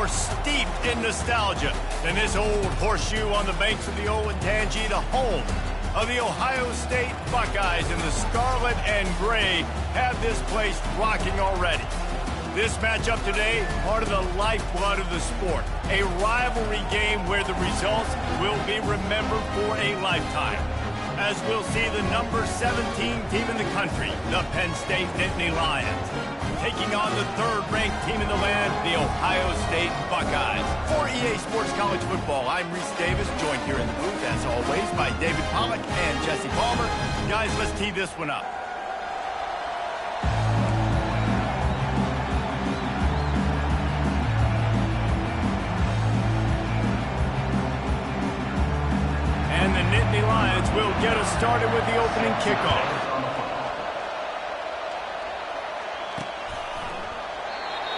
more steeped in nostalgia than this old horseshoe on the banks of the Olentangy, the home of the Ohio State Buckeyes, and the scarlet and gray have this place rocking already. This matchup today, part of the lifeblood of the sport, a rivalry game where the results will be remembered for a lifetime. As we'll see the number 17 team in the country, the Penn State Nittany Lions, taking on the third-ranked team in the land, the Ohio State Buckeyes. For EA Sports College Football, I'm Reese Davis, joined here in the booth, as always, by David Pollack and Jesse Palmer. Guys, let's tee this one up. And the Nittany Lions will get us started with the opening kickoff.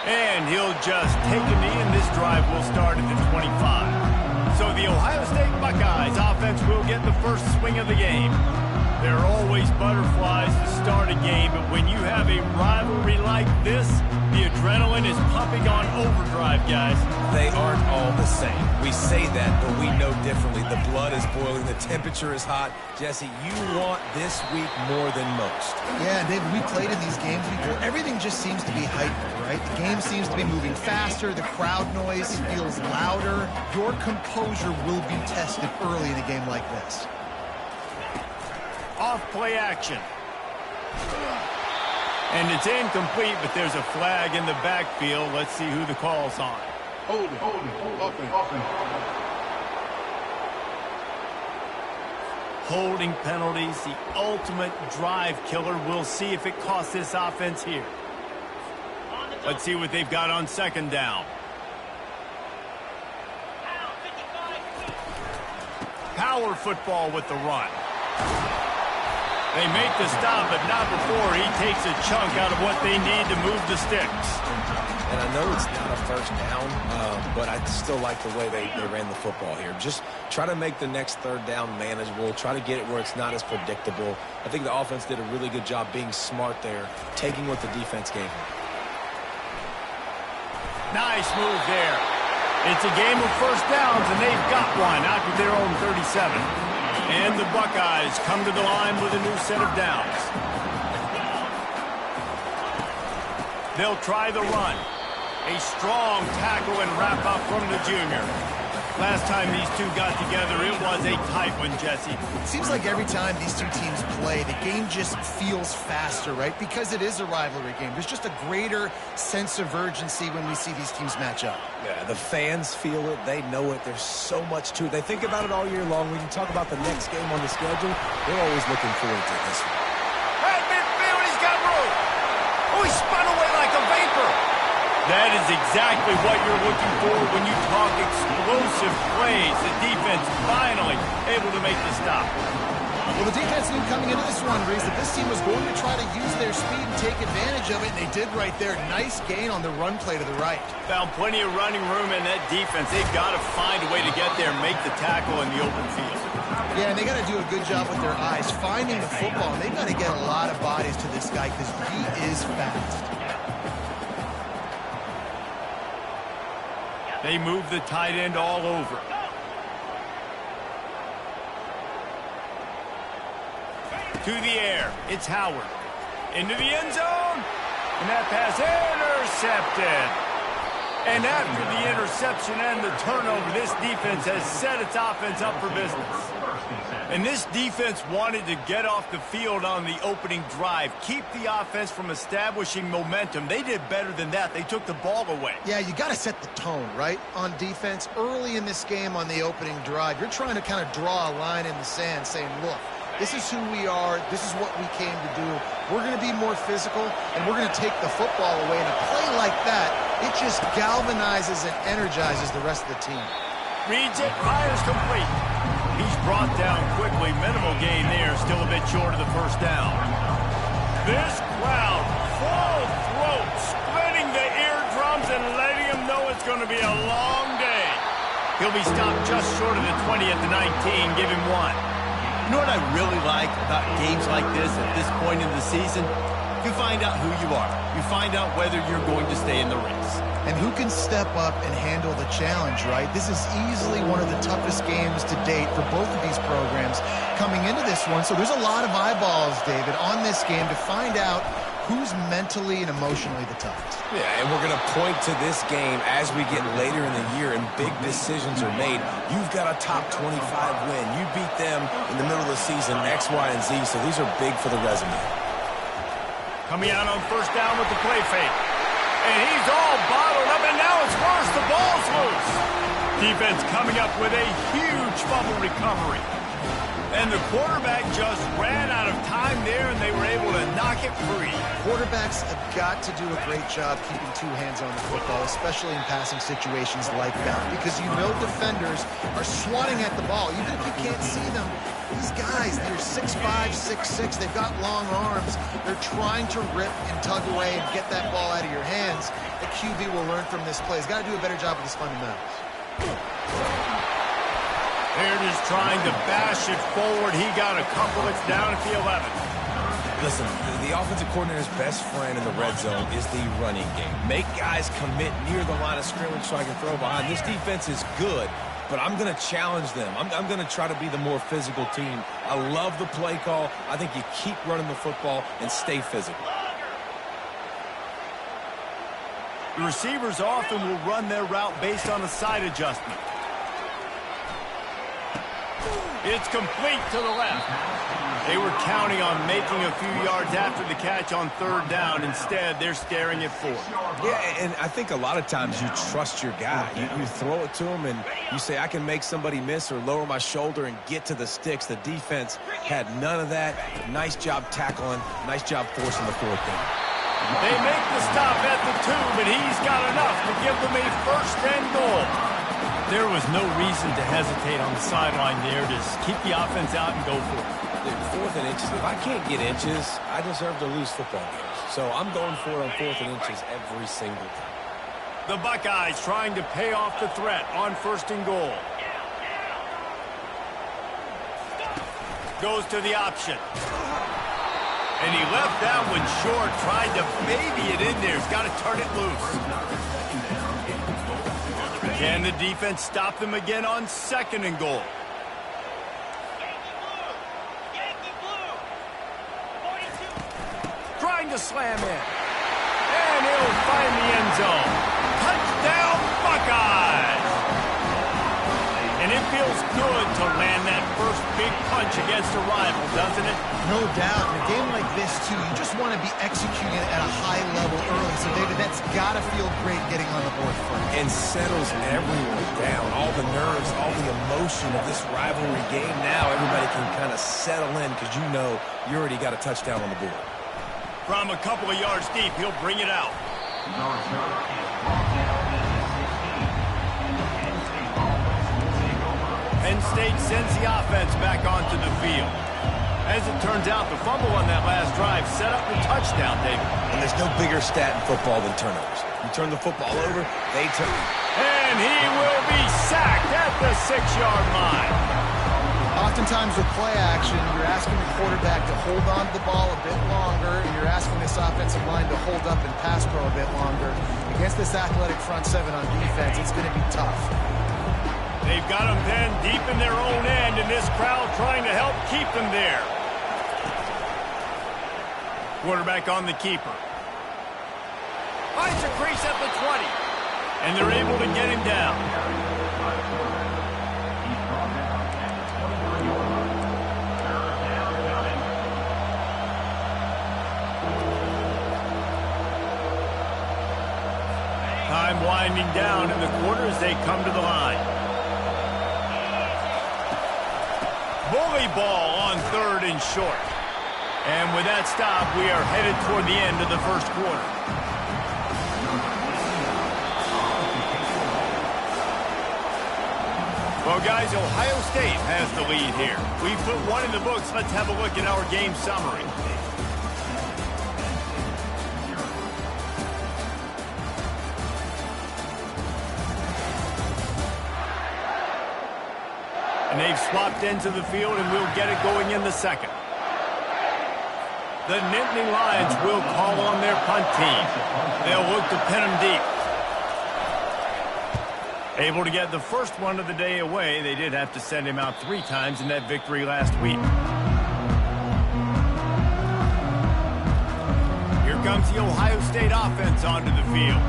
And he'll just take a knee, and this drive will start at the 25. So the Ohio State Buckeyes offense will get the first swing of the game. There are always butterflies to start a game, but when you have a rivalry like this, the adrenaline is pumping on overdrive, guys. They aren't all the same. We say that, but we know differently. The blood is boiling. The temperature is hot. Jesse, you want this week more than most. Yeah, David, we played in these games before. Everything just seems to be heightened, right? The game seems to be moving faster. The crowd noise feels louder. Your composure will be tested early in a game like this. Off play action. And it's incomplete, but there's a flag in the backfield. Let's see who the call's on. Hold it, offense. Holding penalties, the ultimate drive killer. We'll see if it costs this offense here. Let's see what they've got on second down. Power football with the run. They make the stop, but not before he takes a chunk out of what they need to move the sticks. And I know it's not a first down, but I still like the way they ran the football here. Just try to make the next third down manageable. Try to get it where it's not as predictable. I think the offense did a really good job being smart there, taking what the defense gave them. Nice move there. It's a game of first downs, and they've got one out to their own 37. And the Buckeyes come to the line with a new set of downs. They'll try the run. A strong tackle and wrap up from the junior. Last time these two got together, it was a tight one, Jesse. It seems like every time these two teams play, the game just feels faster, right? Because it is a rivalry game. There's just a greater sense of urgency when we see these teams match up. Yeah, the fans feel it. They know it. There's so much to it. They think about it all year long. We can talk about the next game on the schedule. They're always looking forward to this one. Hey, midfield, he's got room. Oh, he spun away like a vapor. That is exactly what you're looking for when you talk explosive plays. The defense finally able to make the stop. Well, the defense knew coming into this one, Reese, that this team was going to try to use their speed and take advantage of it, and they did right there. Nice gain on the run play to the right. Found plenty of running room in that defense. They've got to find a way to get there and make the tackle in the open field. Yeah, and they got to do a good job with their eyes, finding the football, and they've got to get a lot of bodies to this guy because he is fast. They move the tight end all over. To the air, it's Howard. Into the end zone, and that pass intercepted. And after the interception and the turnover, this defense has set its offense up for business. And this defense wanted to get off the field on the opening drive, keep the offense from establishing momentum. They did better than that. They took the ball away. Yeah, you got to set the tone, right, on defense. Early in this game on the opening drive, you're trying to kind of draw a line in the sand saying, look, this is who we are. This is what we came to do. We're going to be more physical, and we're going to take the football away. And a play like that, it just galvanizes and energizes the rest of the team. Reads it, fires complete. He's brought down quickly. Minimal gain there, still a bit short of the first down. This crowd, full throat, splitting the eardrums and letting him know it's going to be a long day. He'll be stopped just short of the 20 at the 19. Give him one. You know what I really like about games like this at this point in the season? You find out who you are. You find out whether you're going to stay in the race. And who can step up and handle the challenge, right? This is easily one of the toughest games to date for both of these programs coming into this one. So there's a lot of eyeballs, David, on this game to find out who's mentally and emotionally the toughest. Yeah, and we're going to point to this game as we get later in the year and big decisions are made. You've got a top 25 win. You beat them in the middle of the season, X, Y, and Z, so these are big for the resume. Coming out on first down with the play fake. And he's all bottled up, and now it's worse. The ball's loose. Defense coming up with a huge fumble recovery. And the quarterback just ran out of time there, and they were able to knock it free. Quarterbacks have got to do a great job keeping two hands on the football, especially in passing situations like that, because you know defenders are swatting at the ball. Even if you can't see them, these guys, they're 6'5", 6'6", they've got long arms. They're trying to rip and tug away and get that ball out of your hands. The QB will learn from this play. He's got to do a better job with his fundamentals. Baird is trying to bash it forward. He got a couple. It's down at the 11. Listen, the offensive coordinator's best friend in the red zone is the running game. Make guys commit near the line of scrimmage so I can throw behind. This defense is good, but I'm going to challenge them. I'm going to try to be the more physical team. I love the play call. I think you keep running the football and stay physical. The receivers often will run their route based on a side adjustment. It's complete to the left. They were counting on making a few yards after the catch on third down. Instead, they're staring at fourth. Yeah, and I think a lot of times you trust your guy. You throw it to him, and you say, I can make somebody miss or lower my shoulder and get to the sticks. The defense had none of that. Nice job tackling. Nice job forcing the fourth down. They make the stop at the 2, but he's got enough to give them a first and goal. There was no reason to hesitate on the sideline there. Just keep the offense out and go for it. Dude, 4th and inches. If I can't get inches, I deserve to lose football games. So I'm going for it on 4th and inches every single time. The Buckeyes trying to pay off the threat on first and goal. Goes to the option. And he left that one short. Tried to baby it in there. He's got to turn it loose. Can the defense stop them again on second and goal? Trying to slam in. And he'll find the end zone. Touchdown, Buckeyes! And it feels good to land that first big punch against a rival, doesn't it? No doubt. In a game like this, too, you just want to be executing at a high level early. So, David, that's got to feel great getting on the board first. And settles everyone down. All the nerves, all the emotion of this rivalry game. Now everybody can kind of settle in because you know you already got a touchdown on the board. From a couple of yards deep, he'll bring it out. Penn State sends the offense back onto the field. As it turns out, the fumble on that last drive set up the touchdown, David. And there's no bigger stat in football than turnovers. You turn the football over, they turn. And he will be sacked at the 6-yard line. Oftentimes with play action, you're asking the quarterback to hold on to the ball a bit longer, and you're asking this offensive line to hold up and pass pro a bit longer. Against this athletic front seven on defense, it's going to be tough. They've got them then deep in their own end, and this crowd trying to help keep them there. Quarterback on the keeper. Finds a crease at the 20. And they're able to get him down. Time winding down in the quarter as they come to the line. Bully ball on third and short. And with that stop, we are headed toward the end of the first quarter. Well, guys, Ohio State has the lead here. We've put one in the books. Let's have a look at our game summary. And they've swapped ends of the field, and we'll get it going in the second. The Nittany Lions will call on their punt team. They'll look to pin them deep. Able to get the first one of the day away. They did have to send him out 3 times in that victory last week. Here comes the Ohio State offense onto the field.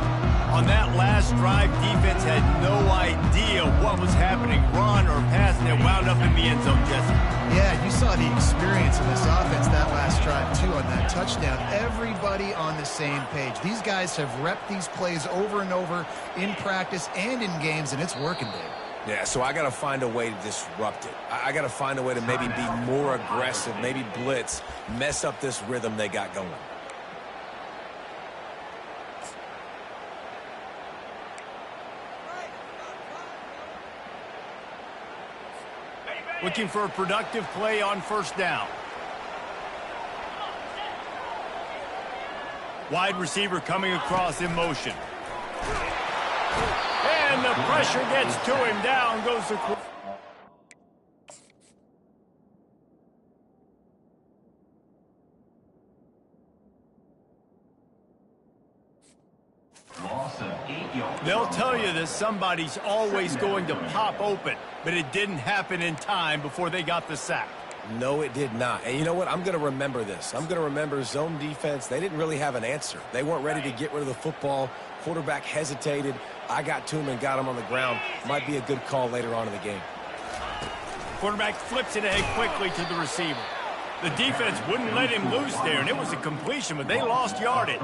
On that last drive, defense had no idea what was happening, run or pass, and it wound up in the end zone, Jesse. Yeah, you saw the experience in this offense that last drive, too, on that touchdown. Everybody on the same page. These guys have repped these plays over and over in practice and in games, and it's working, Dave. Yeah, so I got to find a way to disrupt it. I got to find a way to maybe be more aggressive, maybe blitz, mess up this rhythm they got going. Looking for a productive play on first down. Wide receiver coming across in motion. And the pressure gets to him. Down goes the... They'll tell you that somebody's always going to pop open, but it didn't happen in time before they got the sack. No, it did not. And you know what? I'm going to remember this. I'm going to remember zone defense. They didn't really have an answer. They weren't ready to get rid of the football. Quarterback hesitated. I got to him and got him on the ground. Might be a good call later on in the game. Quarterback flips it ahead quickly to the receiver. The defense wouldn't let him loose there, and it was a completion, but they lost yardage.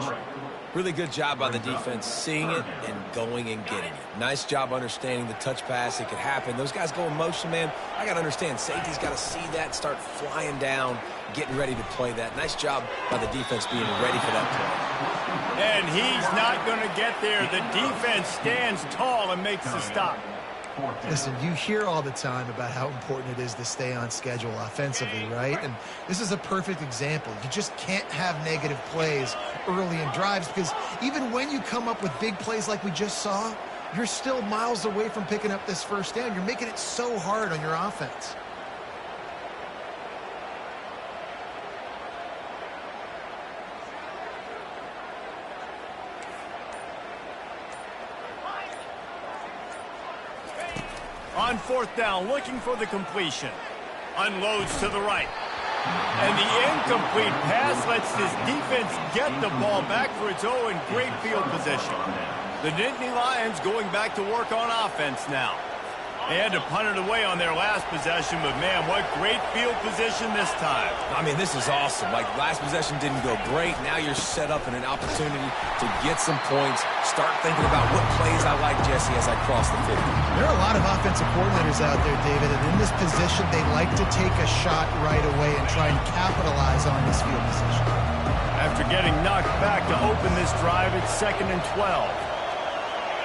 Really good job by the defense seeing it and going and getting it. Nice job understanding the touch pass. It could happen. Those guys go in motion, man. I got to understand. Safety's got to see that and start flying down, getting ready to play that. Nice job by the defense being ready for that play. And he's not going to get there. The defense stands tall and makes the stop. Listen, you hear all the time about how important it is to stay on schedule offensively, right? And this is a perfect example. You just can't have negative plays early in drives because even when you come up with big plays like we just saw, you're still miles away from picking up this first down. You're making it so hard on your offense. On fourth down, looking for the completion. Unloads to the right. And the incomplete pass lets this defense get the ball back for its own great field position. The Nittany Lions going back to work on offense now. They had to punt it away on their last possession, but man, what great field position this time. I mean, this is awesome. Like, last possession didn't go great. Now you're set up in an opportunity to get some points. Start thinking about what plays I like, Jesse, as I cross the 50. There are a lot of offensive coordinators out there, David, and in this position, they like to take a shot right away and try and capitalize on this field position. After getting knocked back to open this drive, it's 2nd and 12.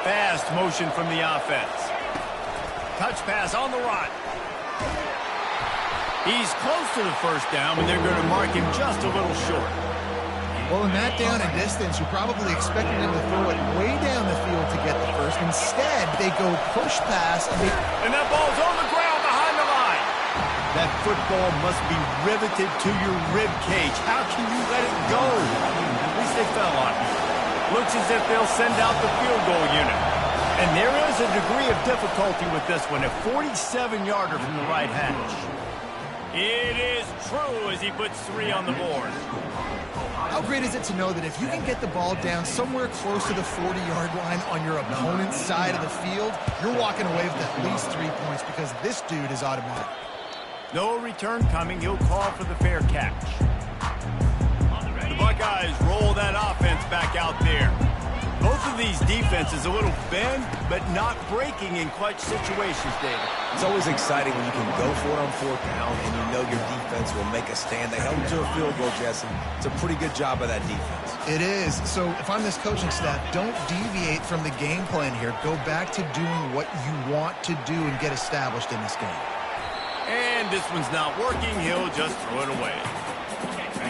Fast motion from the offense. Touch pass on the run. He's close to the first down, and they're going to mark him just a little short. Well, in that down and distance, you're probably expecting them to throw it way down the field to get the first. Instead, they go push pass. And that ball's on the ground behind the line. That football must be riveted to your rib cage. How can you let it go? At least they fell on it. Looks as if they'll send out the field goal unit. And there is a degree of difficulty with this one, a 47-yarder from the right hash. It is true as he puts 3 on the board. How great is it to know that if you can get the ball down somewhere close to the 40-yard line on your opponent's side of the field, you're walking away with at least 3 points because this dude is automatic. No return coming. He'll call for the fair catch. The Buckeyes roll that offense back out there. Both of these defenses a little bend, but not breaking in clutch situations, David. It's always exciting when you can go for it on fourth down and you know your defense will make a stand. They held them to a field goal, Jesse. It's a pretty good job by that defense. It is. So if I'm this coaching staff, don't deviate from the game plan here. Go back to doing what you want to do and get established in this game. And this one's not working. He'll just throw it away.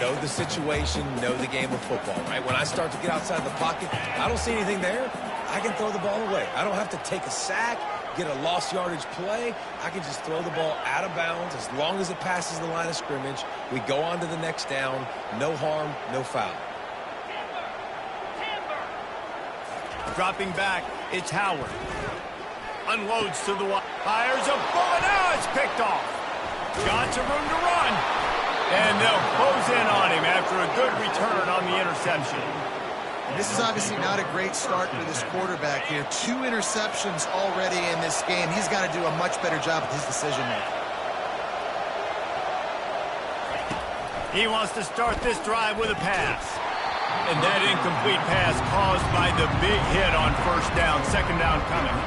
Know the situation, know the game of football, right? When I start to get outside the pocket, I don't see anything there. I can throw the ball away. I don't have to take a sack, get a lost yardage play. I can just throw the ball out of bounds as long as it passes the line of scrimmage. We go on to the next down. No harm, no foul. Dropping back, it's Howard. Unloads to the wide. Fires a bullet. Now it's picked off. Got some room to run. And they'll close in on him after a good return on the interception. This is obviously not a great start for this quarterback here. 2 interceptions already in this game. He's got to do a much better job with his decision-making. He wants to start this drive with a pass. And that incomplete pass caused by the big hit on first down. Second down coming.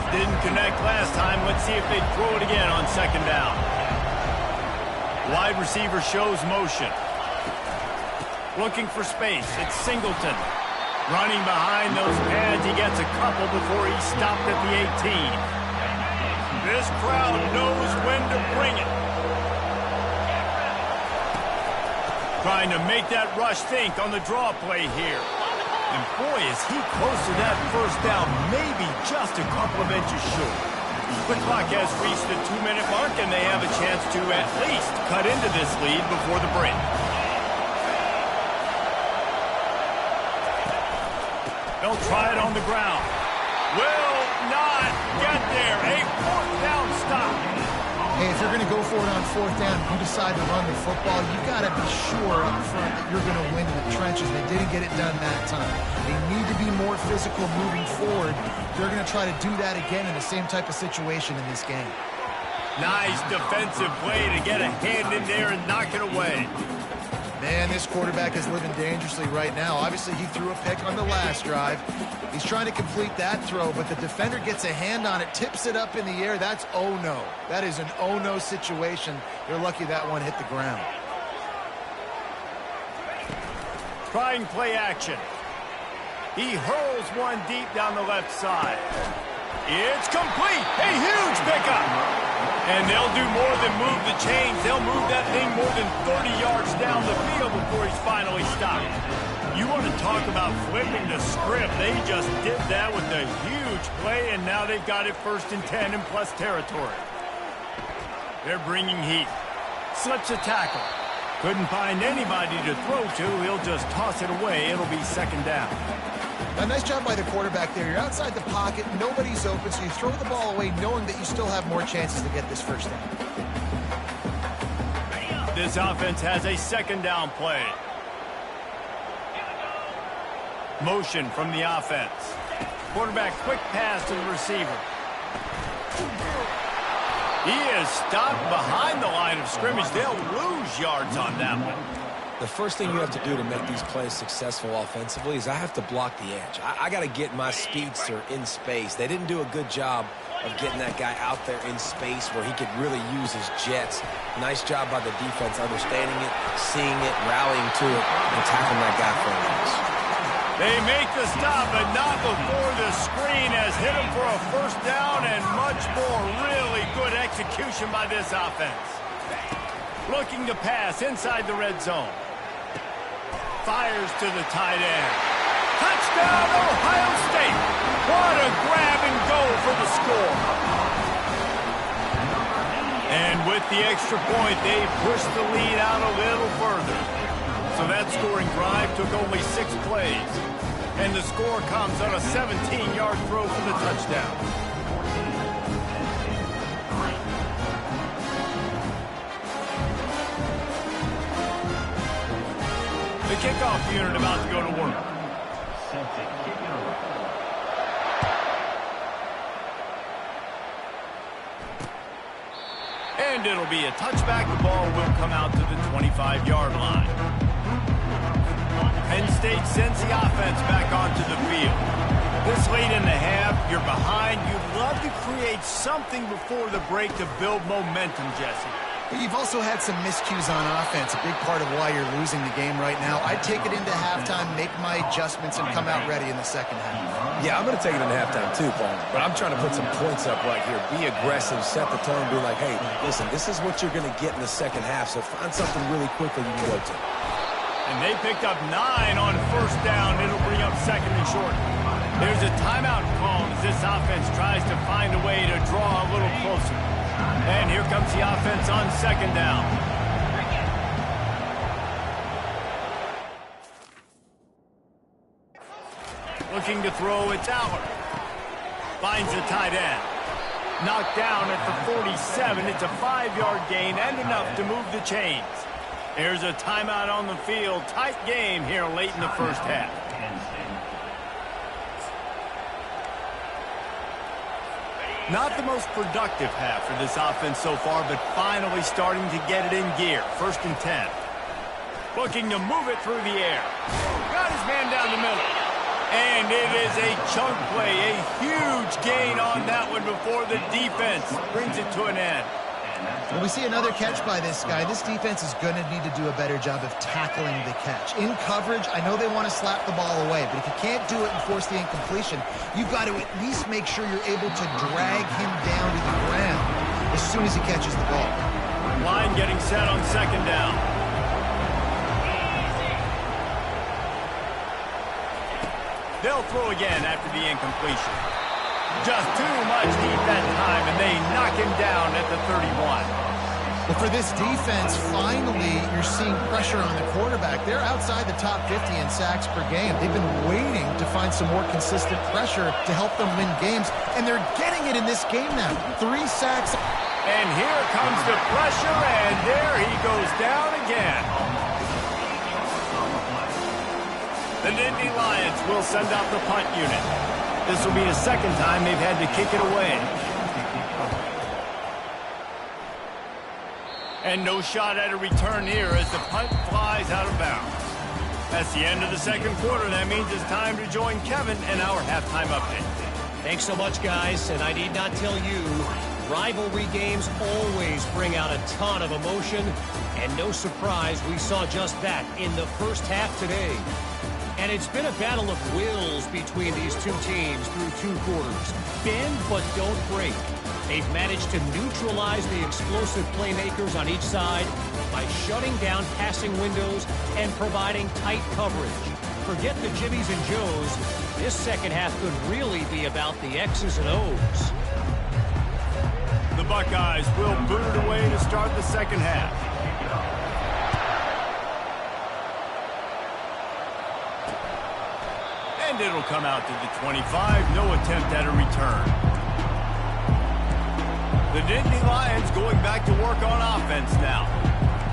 Didn't connect last time. Let's see if they throw it again on second down. Wide receiver shows motion. Looking for space. It's Singleton. Running behind those pads. He gets a couple before he's stopped at the 18. This crowd knows when to bring it. Trying to make that rush think on the draw play here. And boy, is he close to that first down. Maybe just a couple of inches short. The clock has reached the 2-minute mark, and they have a chance to at least cut into this lead before the break. They'll try it on the ground. Will not get there. A 4th down stop. Hey, if you're going to go for it on 4th down, you decide to run the football, you got to be sure up front that you're going to win in the trenches. They didn't get it done that time. They need to be more physical moving forward. They're going to try to do that again in the same type of situation in this game. Nice defensive play to get a hand in there and knock it away. Man, this quarterback is living dangerously right now. Obviously, he threw a pick on the last drive. He's trying to complete that throw, but the defender gets a hand on it, tips it up in the air. That's oh-no. That is an oh-no situation. They're lucky that one hit the ground. Trying play action. He hurls one deep down the left side. It's complete. A huge pickup. And they'll do more than move the chains. They'll move that thing more than 30 yards down the field before he's finally stopped. You want to talk about flipping the script. They just did that with a huge play, and now they've got it 1st and 10 in plus territory. They're bringing heat. Slips a tackle. Couldn't find anybody to throw to. He'll just toss it away. It'll be 2nd down. A nice job by the quarterback there. You're outside the pocket, nobody's open, so you throw the ball away knowing that you still have more chances to get this first down. This offense has a 2nd down play. Motion from the offense. Quarterback quick pass to the receiver. He is stopped behind the line of scrimmage. They'll lose yards on that one. The first thing you have to do to make these plays successful offensively is I have to block the edge. I got to get my speedster in space. They didn't do a good job of getting that guy out there in space where he could really use his jets. Nice job by the defense understanding it, seeing it, rallying to it, and tackling that guy for a loss. They make the stop, but not before the screen has hit him for a 1st down and much more. Really good execution by this offense. Looking to pass inside the red zone. Fires to the tight end. Touchdown, Ohio State. What a grab and go for the score. And with the extra point, they pushed the lead out a little further. So that scoring drive took only 6 plays. And the score comes on a 17-yard throw for the touchdown. The kickoff unit about to go to work. And it'll be a touchback. The ball will come out to the 25-yard line. Penn State sends the offense back onto the field. This late in the half, you're behind. You'd love to create something before the break to build momentum, Jesse. But you've also had some miscues on offense, a big part of why you're losing the game right now. I'd take it into halftime, make my adjustments, and come out ready in the 2nd half. Yeah, I'm going to take it into halftime too, Paul. But I'm trying to put some points up right here. Be aggressive, set the tone, be like, hey, listen, this is what you're going to get in the 2nd half, so find something really quickly you can go to. And they picked up 9 on 1st down. It'll bring up 2nd and short. There's a timeout call as this offense tries to find a way to draw a little closer. And here comes the offense on second down. Looking to throw, it's Allard. Finds the tight end. Knocked down at the 47. It's a 5-yard gain and enough to move the chains. There's a timeout on the field. Tight game here late in the first half. Not the most productive half for this offense so far, but finally starting to get it in gear. 1st and 10. Looking to move it through the air. Got his man down the middle. And it is a chunk play, a huge gain on that one before the defense brings it to an end. When we see another catch by this guy, this defense is going to need to do a better job of tackling the catch. In coverage, I know they want to slap the ball away, but if you can't do it and force the incompletion, you've got to at least make sure you're able to drag him down to the ground as soon as he catches the ball. Line getting set on second down. They'll throw again after the incompletion. Just too much heat that time, and they knock him down at the 31. Well, for this defense, finally, you're seeing pressure on the quarterback. They're outside the top 50 in sacks per game. They've been waiting to find some more consistent pressure to help them win games, and they're getting it in this game now. 3 sacks. And here comes the pressure, and there he goes down again. The Nittany Lions will send out the punt unit. This will be the second time they've had to kick it away. And no shot at a return here as the punt flies out of bounds. That's the end of the second quarter. That means it's time to join Kevin in our halftime update. Thanks so much, guys. And I need not tell you, rivalry games always bring out a ton of emotion. And no surprise, we saw just that in the first half today. And it's been a battle of wills between these two teams through 2 quarters. Bend but don't break. They've managed to neutralize the explosive playmakers on each side by shutting down passing windows and providing tight coverage. Forget the Jimmies and Joes. This second half could really be about the X's and O's. The Buckeyes will boot it away to start the second half. And it'll come out to the 25. No attempt at a return. The Nittany Lions going back to work on offense now.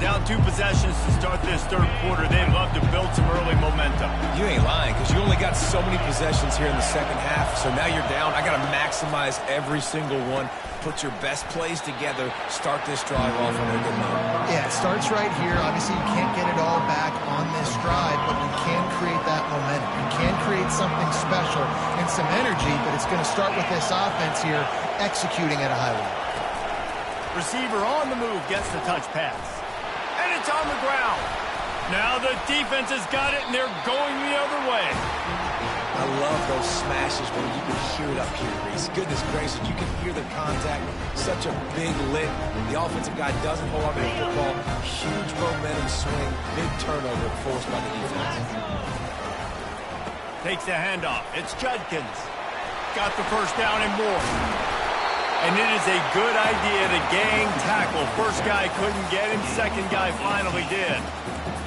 Down 2 possessions to start this third quarter. They'd love to build some early momentum. You ain't lying, because you only got so many possessions here in the second half, so now you're down. I got to maximize every single one. Put your best plays together. Start this drive off on a good note. Yeah, it starts right here. Obviously, you can't get it all back on this drive, but you can create that momentum. You can create something special and some energy, but it's going to start with this offense here executing at a high level. Receiver on the move gets the touch pass. And it's on the ground. Now the defense has got it, and they're going the other way. I love those smashes where you can hear it up here, Reese. Goodness gracious, you can hear the contact. Such a big lift. The offensive guy doesn't hold on to the football. Huge momentum swing. Big turnover forced by the defense. Takes the handoff. It's Judkins. Got the first down and more. And it is a good idea to gang tackle. First guy couldn't get him. Second guy finally did.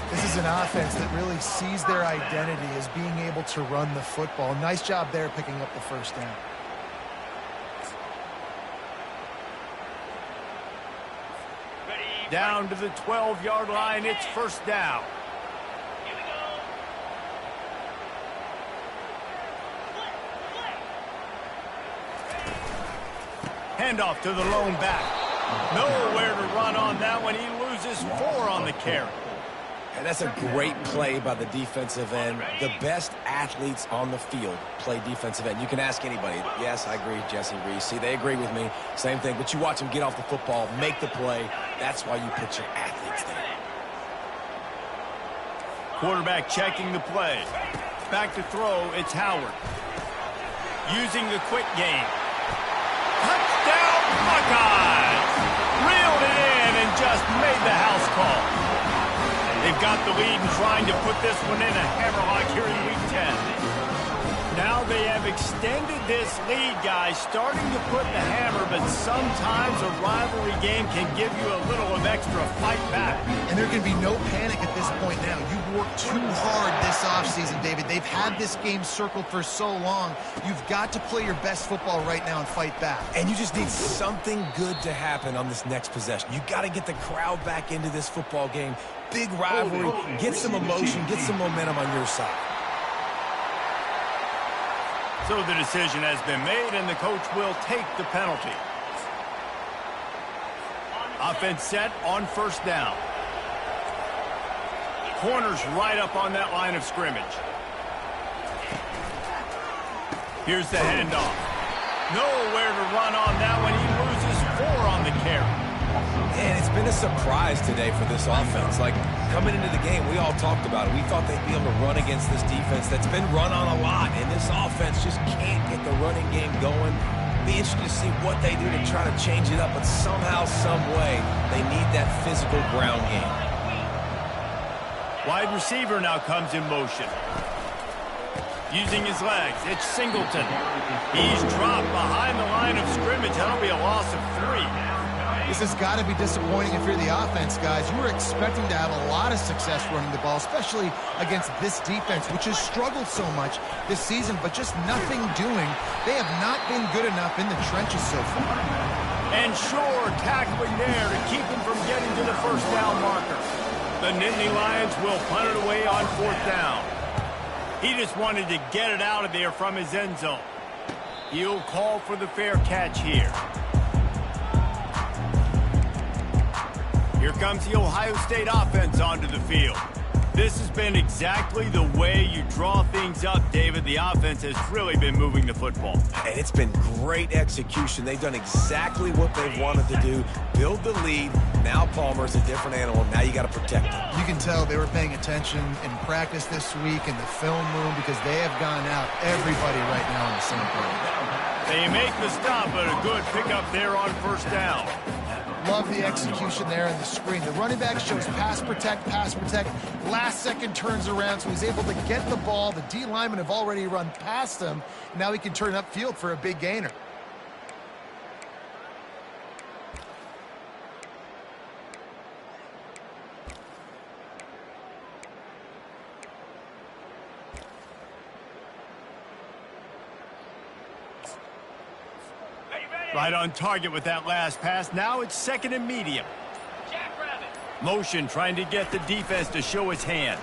This is an offense that really sees their identity as being able to run the football. Nice job there picking up the first down. Down to the 12-yard line. It's first down. Handoff to the lone back. Nowhere to run on that one. He loses 4 on the carry. And that's a great play by the defensive end. The best athletes on the field play defensive end. You can ask anybody. Yes, I agree, Jesse Reese. See, they agree with me. Same thing. But you watch them get off the football, make the play. That's why you put your athletes there. Quarterback checking the play. Back to throw. It's Howard. Using the quick game. Touchdown Buckeyes! Reeled it in and just made the house call. They've got the lead and trying to put this one in a hammerlock here in Week 10. Now they have extended this lead, guys, starting to put the hammer, but sometimes a rivalry game can give you a little of extra fight back. And there can be no panic at this point now. You've worked too hard this offseason, David. They've had this game circled for so long. You've got to play your best football right now and fight back. And you just need something good to happen on this next possession. You got to get the crowd back into this football game. Big rivalry, get some emotion, get some momentum on your side. So the decision has been made, and the coach will take the penalty. Offense set on first down. Corners right up on that line of scrimmage. Here's the handoff. Nowhere to run on that one. He loses 4 on the carry. And it's been a surprise today for this offense. Like, coming into the game, we all talked about it. We thought they'd be able to run against this defense that's been run on a lot, and this offense just can't get the running game going. Be interested to see what they do to try to change it up, but somehow, some way, they need that physical ground game. Wide receiver now comes in motion. Using his legs, it's Singleton. He's dropped behind the line of scrimmage. That'll be a loss of 3. This has got to be disappointing if you're the offense, guys. You were expecting to have a lot of success running the ball, especially against this defense, which has struggled so much this season, but just nothing doing. They have not been good enough in the trenches so far. And Shore tackling there to keep him from getting to the first down marker. The Nittany Lions will punt it away on 4th down. He just wanted to get it out of there from his end zone. He'll call for the fair catch here. Here comes the Ohio State offense onto the field. This has been exactly the way you draw things up, David. The offense has really been moving the football. And it's been great execution. They've done exactly what they've wanted to do. Build the lead. Now Palmer's a different animal. Now you got to protect him. You can tell they were paying attention in practice this week in the film room because they have gone out everybody right now on the same play. They make the stop, but a good pickup there on first down. Love the execution there in the screen. The running back shows pass protect, last second turns around, so he's able to get the ball. The D linemen have already run past him. Now he can turn upfield for a big gainer. Right on target with that last pass. Now it's 2nd and medium. Motion trying to get the defense to show its hand.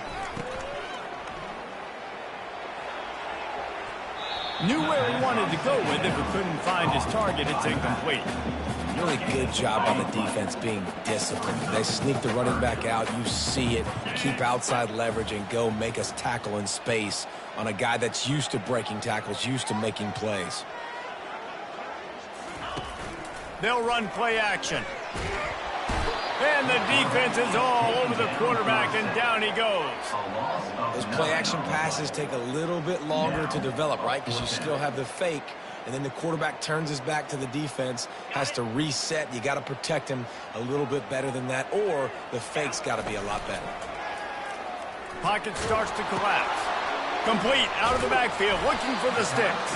Knew where he wanted to go with it, but couldn't find his target. It's incomplete. Really good job on the defense being disciplined. They sneak the running back out. You see it. Keep outside leverage and go make us tackle in space on a guy that's used to breaking tackles, used to making plays. They'll run play action. And the defense is all over the quarterback, and down he goes. Those play action passes take a little bit longer to develop, right? Because you still have the fake, and then the quarterback turns his back to the defense, has to reset. You got to protect him a little bit better than that, or the fake's got to be a lot better. Pocket starts to collapse. Complete out of the backfield, looking for the sticks.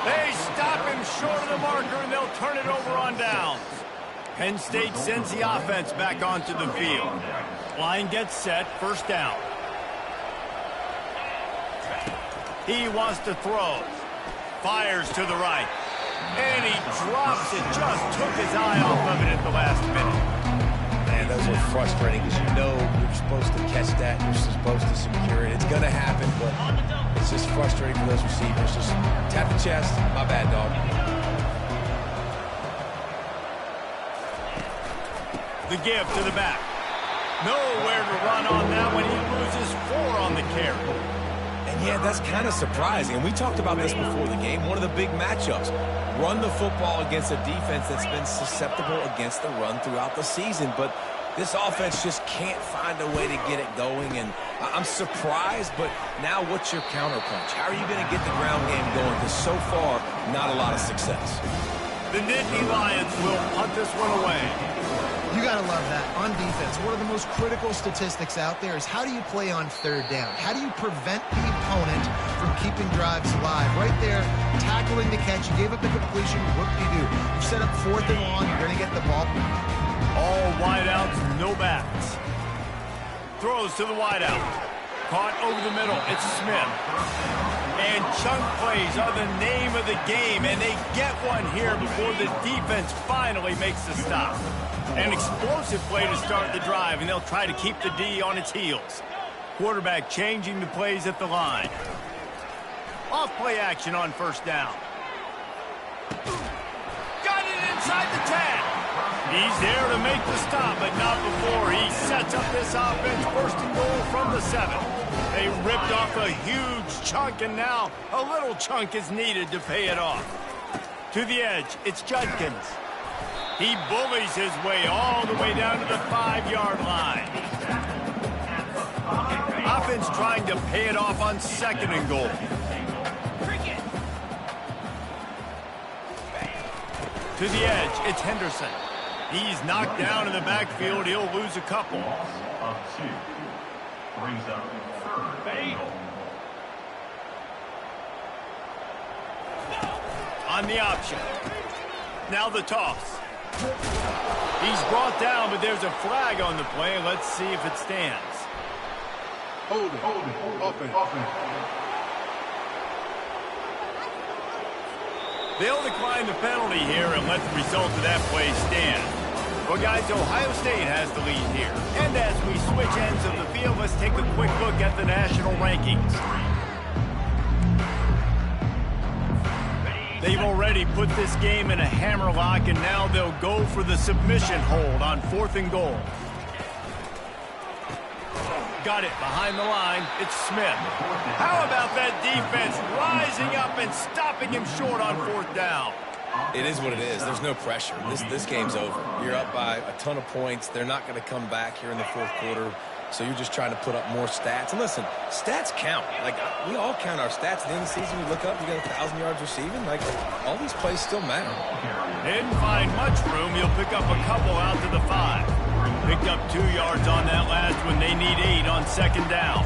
They stop him short of the marker, and they'll turn it over on downs. Penn State sends the offense back onto the field. Line gets set, first down. He wants to throw. Fires to the right. And he drops it, just took his eye off of it at the last minute. Man, those are frustrating because you know you're supposed to catch that, you're supposed to secure it. It's going to happen, but it's just frustrating for those receivers. Just tap the chest. My bad, dog. The give to the back. Nowhere to run on that one. He loses 4 on the carry. And yeah, that's kind of surprising. And we talked about this before the game. One of the big matchups. Run the football against a defense that's been susceptible against the run throughout the season. But this offense just can't find a way to get it going. And I'm surprised, but now what's your counterpunch? How are you going to get the ground game going? Because so far, not a lot of success. The Nittany Lions will punt this one away. You got to love that. On defense, one of the most critical statistics out there is how do you play on 3rd down? How do you prevent the opponent from keeping drives alive. Right there, tackling the catch. You gave up the completion. Whoop-de-doo. You set up 4th and long. You're going to get the ball. All wideouts, no backs. Throws to the wideout. Caught over the middle. It's Smith. And chunk plays are the name of the game, and they get one here before the defense finally makes the stop. An explosive play to start the drive, and they'll try to keep the D on its heels. Quarterback changing the plays at the line. Off play action on 1st down. Got it inside the 10. He's there to make the stop, but not before he sets up this offense 1st and goal from the 7. They ripped off a huge chunk, and now a little chunk is needed to pay it off. To the edge, it's Judkins. He bullies his way all the way down to the 5-yard line. Offense trying to pay it off on 2nd and goal. To the edge, it's Henderson. He's knocked down in the backfield. He'll lose a couple. Of 2. Brings up 3rd and goal. On the option. Now the toss. He's brought down, but there's a flag on the play. Let's see if it stands. Hold it. Offense. They'll decline the penalty here and let the result of that play stand. Well, guys, Ohio State has the lead here. And as we switch ends of the field, let's take a quick look at the national rankings. They've already put this game in a hammerlock, and now they'll go for the submission hold on 4th and goal. Got it behind the line. It's Smith. How about that defense rising up and stopping him short on 4th down? It is what it is. There's no pressure. This game's over. You're up by a ton of points. They're not going to come back here in the 4th quarter. So you're just trying to put up more stats. And listen, stats count. Like, we all count our stats. At the end of the season, we look up, you got 1,000 yards receiving. Like, all these plays still matter. Didn't find much room. He'll pick up a couple out to the 5. Picked up 2 yards on that last one. They need 8 on 2nd down.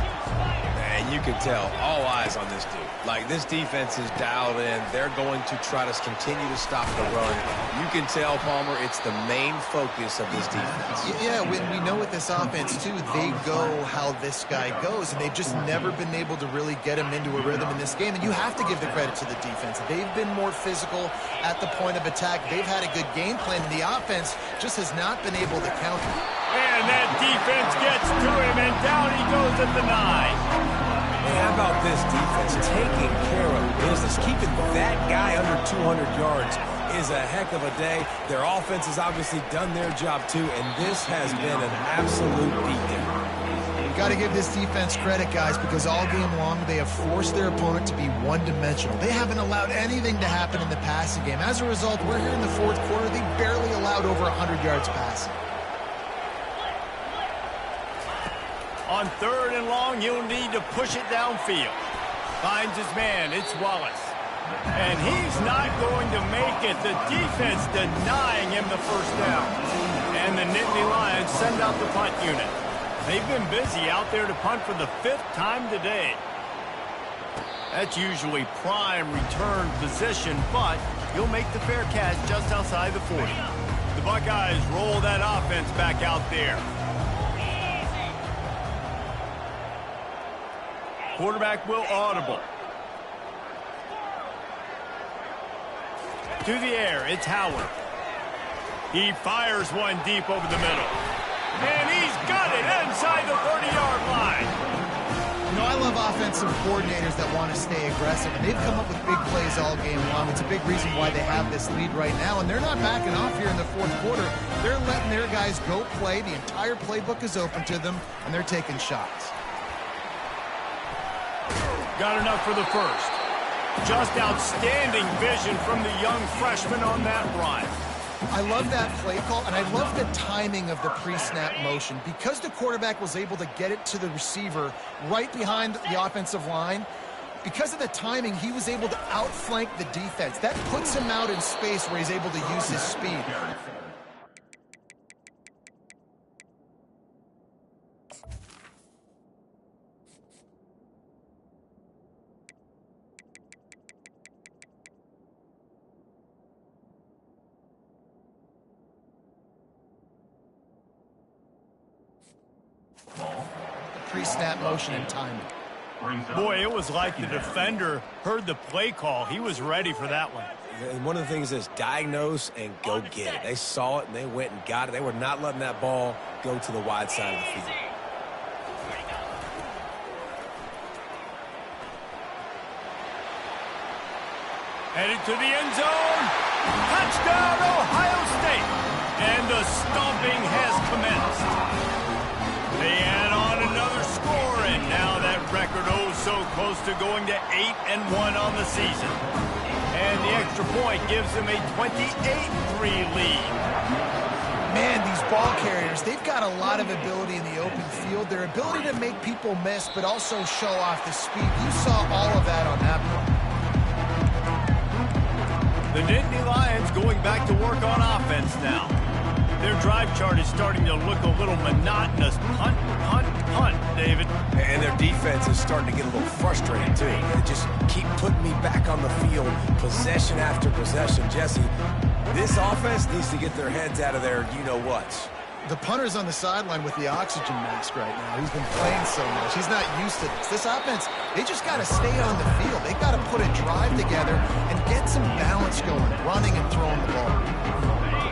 And you can tell, all eyes on this dude. Like, this defense is dialed in. They're going to try to continue to stop the run. You can tell, Palmer, it's the main focus of this defense. Yeah, we know with this offense, too, they go how this guy goes, and they've just never been able to really get him into a rhythm in this game. And you have to give the credit to the defense. They've been more physical at the point of attack. They've had a good game plan, and the offense just has not been able to counter. And that defense gets to him, and down he goes at the 9. How about this defense taking care of business? Keeping that guy under 200 yards is a heck of a day. Their offense has obviously done their job too, and this has been an absolute beatdown. You've got to give this defense credit, guys, because all game long they have forced their opponent to be one-dimensional. They haven't allowed anything to happen in the passing game. As a result, we're here in the 4th quarter. They barely allowed over 100 yards passing. On 3rd and long, he'll need to push it downfield. Finds his man. It's Wallace. And he's not going to make it. The defense denying him the 1st down. And the Nittany Lions send out the punt unit. They've been busy out there to punt for the 5th time today. That's usually prime return position, but he'll make the fair catch just outside the 40. The Buckeyes roll that offense back out there. Quarterback will audible. To the air, it's Howard. He fires one deep over the middle. And he's got it inside the 30-yard line. You know, I love offensive coordinators that want to stay aggressive, and they've come up with big plays all game long. It's a big reason why they have this lead right now, and they're not backing off here in the 4th quarter. They're letting their guys go play. The entire playbook is open to them, and they're taking shots. Got enough for the 1st. Just outstanding vision from the young freshman on that run. I love that play call, and I love the timing of the pre-snap motion. Because the quarterback was able to get it to the receiver right behind the offensive line, because of the timing, he was able to outflank the defense. That puts him out in space where he's able to use his speed. pre-snap motion and timing. Boy, it was like the defender heard the play call. He was ready for that one. And one of the things is diagnose and go get it. They saw it and they went and got it. They were not letting that ball go to the wide side of the field. Headed to the end zone. Touchdown, Ohio State. And the stomping has commenced. They add on another score, and now that record so close to going to 8-1 on the season. And the extra point gives them a 28-3 lead. Man, these ball carriers, they've got a lot of ability in the open field. Their ability to make people miss, but also show off the speed. You saw all of that on that play. The Nittany Lions going back to work on offense now. Their drive chart is starting to look a little monotonous. Punt, punt, punt, David. And their defense is starting to get a little frustrated, too. They just keep putting me back on the field, possession after possession. Jesse, this offense needs to get their heads out of their you-know-whats. The punter's on the sideline with the oxygen mask right now. He's been playing so much. He's not used to this. This offense, they just got to stay on the field. They got to put a drive together and get some balance going, running and throwing the ball.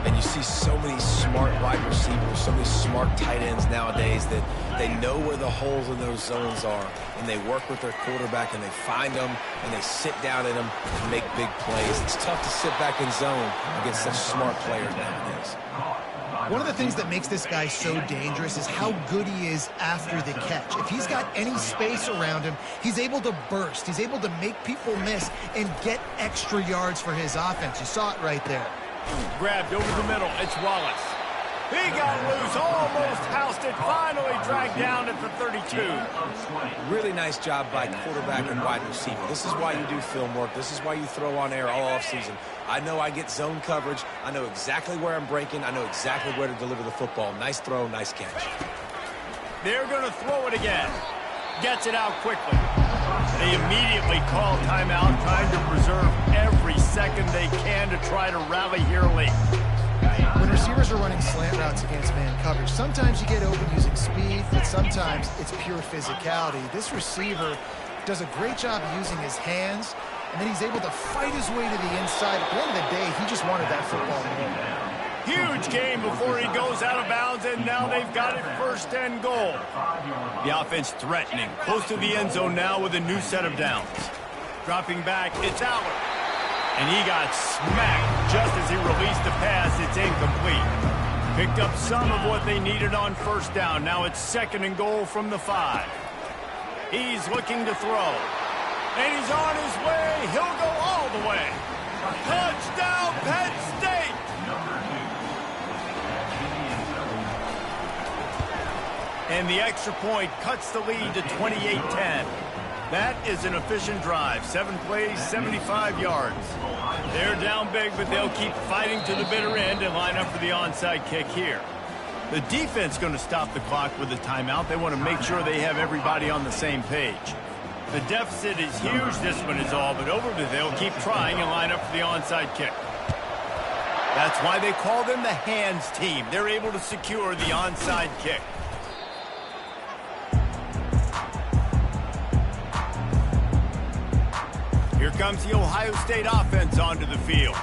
And you see so many smart wide receivers, so many smart tight ends nowadays that they know where the holes in those zones are, and they work with their quarterback, and they find them, and they sit down in them and make big plays. It's tough to sit back in zone against such smart players nowadays. One of the things that makes this guy so dangerous is how good he is after the catch. If he's got any space around him, he's able to burst. He's able to make people miss and get extra yards for his offense. You saw it right there. Grabbed over the middle. It's Wallace. He got loose, almost housed it, finally dragged down at the 32. Really nice job by quarterback and wide receiver. This is why you do film work. This is why you throw on air all offseason. I know I get zone coverage. I know exactly where I'm breaking. I know exactly where to deliver the football. Nice throw, nice catch. They're going to throw it again. Gets it out quickly. They immediately call timeout, trying to preserve every second they can to try to rally here late. When receivers are running slant routes against man coverage, sometimes you get open using speed, but sometimes it's pure physicality. This receiver does a great job using his hands, and then he's able to fight his way to the inside. At the end of the day, he just wanted that football more. Huge game before he goes out of bounds, and now they've got it 1st and goal. The offense threatening, close to the end zone now with a new set of downs. Dropping back, it's Aller. And he got smacked just as he released the pass. It's incomplete. Picked up some of what they needed on 1st down. Now it's 2nd and goal from the 5. He's looking to throw. And he's on his way. He'll go all the way. Touchdown, Penn State! And the extra point cuts the lead to 28-10. That is an efficient drive. 7 plays, 75 yards. They're down big, but they'll keep fighting to the bitter end and line up for the onside kick here. The defense going to stop the clock with a timeout. They want to make sure they have everybody on the same page. The deficit is huge. This one is all but over, but they'll keep trying and line up for the onside kick. That's why they call them the hands team. They're able to secure the onside kick. Here comes the Ohio State offense onto the field.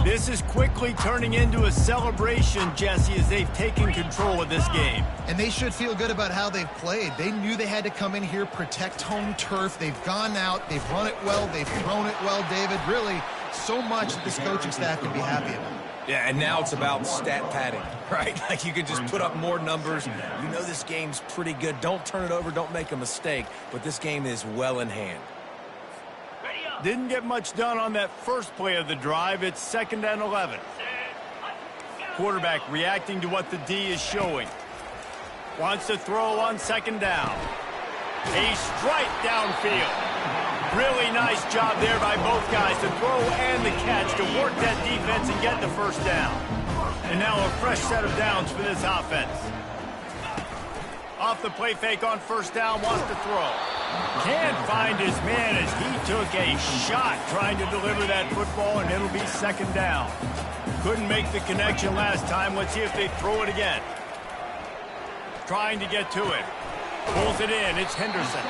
This is quickly turning into a celebration, Jesse, as they've taken control of this game. And they should feel good about how they've played. They knew they had to come in here, protect home turf. They've gone out, they've run it well, they've thrown it well, David. Really, so much that this coaching staff can be happy about. Yeah, and now it's about stat padding, right? Like you can just put up more numbers. You know this game's pretty good. Don't turn it over, don't make a mistake, but this game is well in hand. Didn't get much done on that first play of the drive. It's 2nd and 11. Quarterback reacting to what the D is showing. Wants to throw on 2nd down. A strike downfield. Really nice job there by both guys to throw and the catch to work that defense and get the 1st down. And now a fresh set of downs for this offense. Off the play fake on 1st down, wants to throw. Can't find his man as he took a shot trying to deliver that football, and it'll be 2nd down. Couldn't make the connection last time. Let's see if they throw it again. Trying to get to it. Pulls it in. It's Henderson.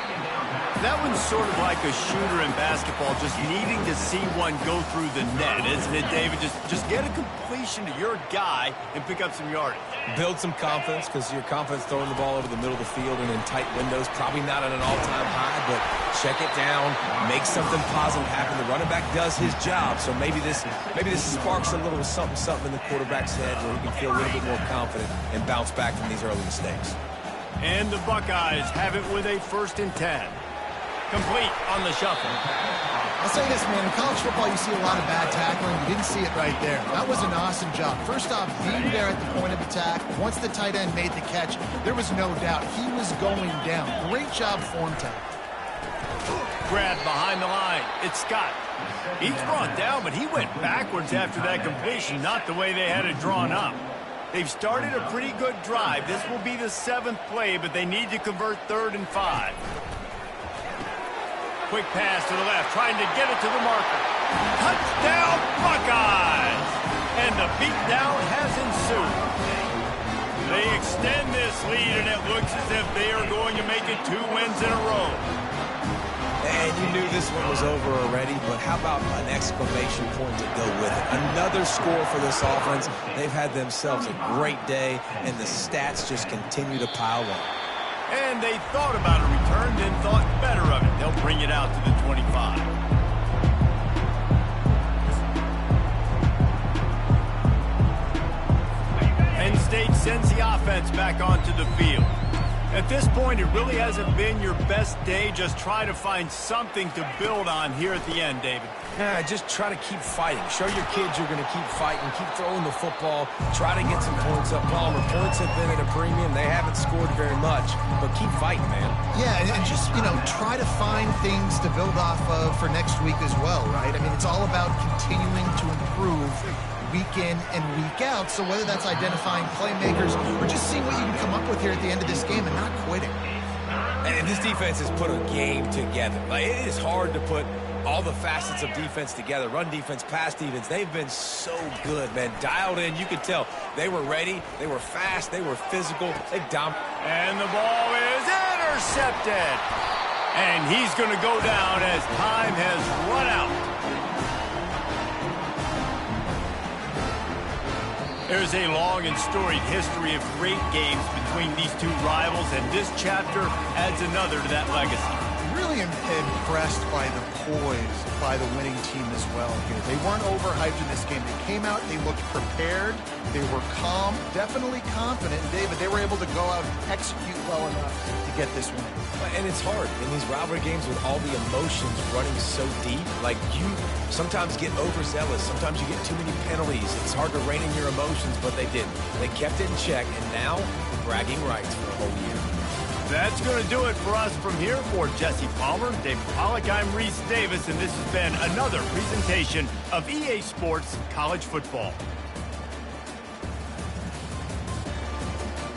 That one's sort of like a shooter in basketball, just needing to see one go through the net, isn't it, David? Just get a completion to your guy and pick up some yardage. Build some confidence, because your confidence throwing the ball over the middle of the field and in tight windows, probably not at an all-time high, but check it down, make something positive happen. The running back does his job, so maybe this sparks a little something in the quarterback's head where he can feel a little bit more confident and bounce back from these early mistakes. And the Buckeyes have it with a 1st and 10. Complete on the shuffle. I'll say this, man. In college football, you see a lot of bad tackling. You didn't see it right there. That was an awesome job. First off, being there at the point of attack. Once the tight end made the catch, there was no doubt he was going down. Great job form tackle. Grabbed behind the line. It's Scott. He's brought down, but he went backwards after that completion, not the way they had it drawn up. They've started a pretty good drive. This will be the 7th play, but they need to convert 3rd and 5. Quick pass to the left, trying to get it to the marker. Touchdown, Buckeyes! And the beatdown has ensued. They extend this lead, and it looks as if they are going to make it 2 wins in a row. And you knew this one was over already, but how about an exclamation point to go with it? Another score for this offense. They've had themselves a great day, and the stats just continue to pile up. And they thought about a return, then thought better of it. They'll bring it out to the 25. Penn State sends the offense back onto the field. At this point, it really hasn't been your best day. Just try to find something to build on here at the end, David. Yeah, just try to keep fighting. Show your kids you're going to keep fighting. Keep throwing the football. Try to get some points up. Palmer, points have been at a premium. They haven't scored very much, but keep fighting, man. Yeah, and just, try to find things to build off of for next week as well, right? I mean, it's all about continuing to improve week in and week out. So whether that's identifying playmakers or just seeing what you can come up with here at the end of this game and not quitting. And this defense has put a game together. Like, it is hard to put all the facets of defense together. Run defense, pass defense. They've been so good, man. Dialed in. You could tell they were ready. They were fast. They were physical. They dominated. And the ball is intercepted. And he's going to go down as time has run out. There's a long and storied history of great games between these two rivals, and this chapter adds another to that legacy. Really impressed by the poise by the winning team as well here. They weren't overhyped in this game. They came out, they looked prepared, they were calm, definitely confident. And David, they were able to go out and execute well enough to get this win. And it's hard in these rivalry games with all the emotions running so deep. Like, you sometimes get overzealous. Sometimes you get too many penalties. It's hard to rein in your emotions, but they didn't. They kept it in check, and now bragging rights for a whole year. That's going to do it for us from here. For Jesse Palmer, David Pollack, I'm Reese Davis, and this has been another presentation of EA Sports College Football.